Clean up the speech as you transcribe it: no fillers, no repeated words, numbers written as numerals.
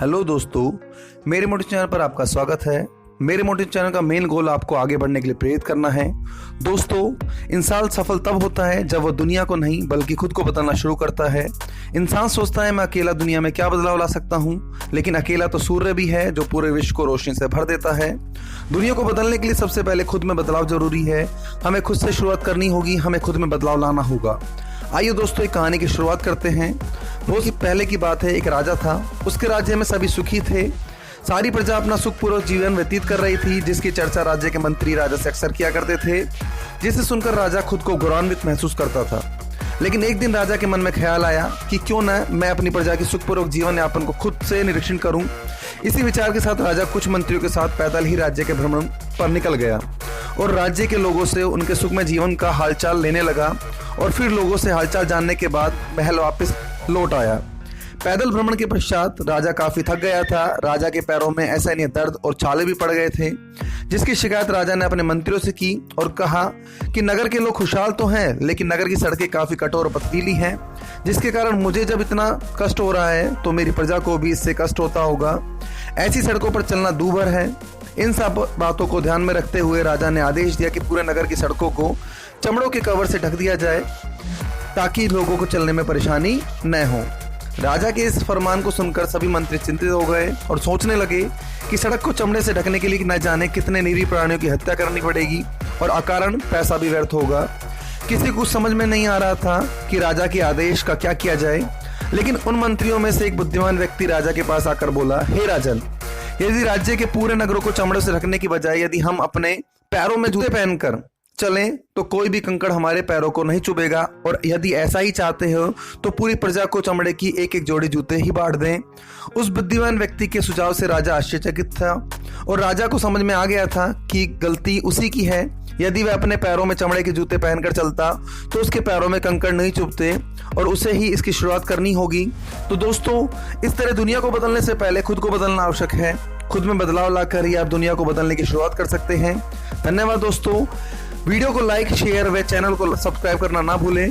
Hello दोस्तों, मेरे motive channel पर आपका स्वागत है। मेरे मोटिव चैनल का मेन गोल आपको आगे बढ़ने के लिए प्रेरित करना है। दोस्तों, इंसान सफल तब होता है जब वह दुनिया को नहीं बल्कि खुद को बदलना शुरू करता है। इंसान सोचता है मैं अकेला दुनिया में क्या बदलाव ला सकता हूँ, लेकिन अकेला तो सूर्य भी है जो पूरे विश्व को रोशनी से भर देता है। दुनिया को बदलने के लिए सबसे पहले खुद में बदलाव जरूरी है। हमें खुद से शुरुआत करनी होगी, हमें खुद में बदलाव लाना होगा। आइए दोस्तों, एक कहानी की शुरुआत करते हैं। बहुत ही पहले की बात है, एक राजा था। उसके राज्य में सभी सुखी थे। सारी प्रजा अपना सुखपूर्वक जीवन व्यतीत कर रही थी, जिसकी चर्चा राज्य के मंत्री राजा से अक्सर किया करते थे, जिसे सुनकर राजा खुद को गौरवान्वित महसूस करता था। लेकिन एक दिन राजा के मन में ख्याल आया कि क्यों न मैं अपनी प्रजा की सुखपूर्वक जीवन यापन को खुद से निरीक्षण करूं। इसी विचार के साथ राजा कुछ मंत्रियों के साथ पैदल ही राज्य के भ्रमण पर निकल गया और राज्य के लोगों से उनके सुखमय जीवन का हालचाल लेने लगा। और फिर लोगों से हालचाल जानने के बाद महल वापस लौट आया। पैदल भ्रमण के पश्चात राजा काफी थक गया था। राजा के पैरों में असहनीय दर्द और छाले भी पड़ गए थे, जिसकी शिकायत राजा ने अपने मंत्रियों से की और कहा कि नगर के लोग खुशहाल तो हैं, लेकिन नगर की सड़कें काफी कठोर और पथरीली हैं, जिसके कारण मुझे जब इतना कष्ट हो रहा है तो मेरी प्रजा को भी इससे कष्ट होता होगा। ऐसी सड़कों पर चलना दूभर है। इन सब बातों को ध्यान में रखते हुए राजा ने आदेश दिया कि पूरे नगर की सड़कों को चमड़ों के कवर से ढक दिया जाए, ताकि लोगों को चलने में परेशानी न हो। राजा के इस फरमान को सुनकर सभी मंत्री चिंतित हो गए और सोचने लगे कि सड़क को चमड़े से ढकने के लिए न जाने कितने निरीह प्राणियों की हत्या करनी पड़ेगी और अकारण पैसा भी व्यर्थ होगा। किसी को समझ में नहीं आ रहा था कि राजा के आदेश का क्या किया जाए। लेकिन उन मंत्रियों में से एक बुद्धिमान व्यक्ति राजा के पास आकर बोला, हे राजन, यदि राज्य के पूरे नगरों को चमड़े से ढकने की बजाय यदि हम अपने पैरों में जूते पहनकर चलें तो कोई भी कंकड़ हमारे पैरों को नहीं चुभेगा, और यदि ऐसा ही चाहते हो तो पूरी प्रजा को चमड़े की एक एक जोड़ी जूते ही बांट दें। उस बुद्धिमान व्यक्ति के सुझाव से राजा आश्चर्यचकित था और राजा को समझ में आ गया था कि गलती उसी की है। यदि वह अपने पैरों में चमड़े के जूते पहनकर चलता तो उसके पैरों में कंकड़ नहीं चुभते और उसे ही इसकी शुरुआत करनी होगी। तो दोस्तों, इस तरह दुनिया को बदलने से पहले खुद को बदलना आवश्यक है। खुद में बदलाव लाकर ही आप दुनिया को बदलने की शुरुआत कर सकते हैं। धन्यवाद दोस्तों। वीडियो को लाइक, शेयर व चैनल को सब्सक्राइब करना ना भूलें।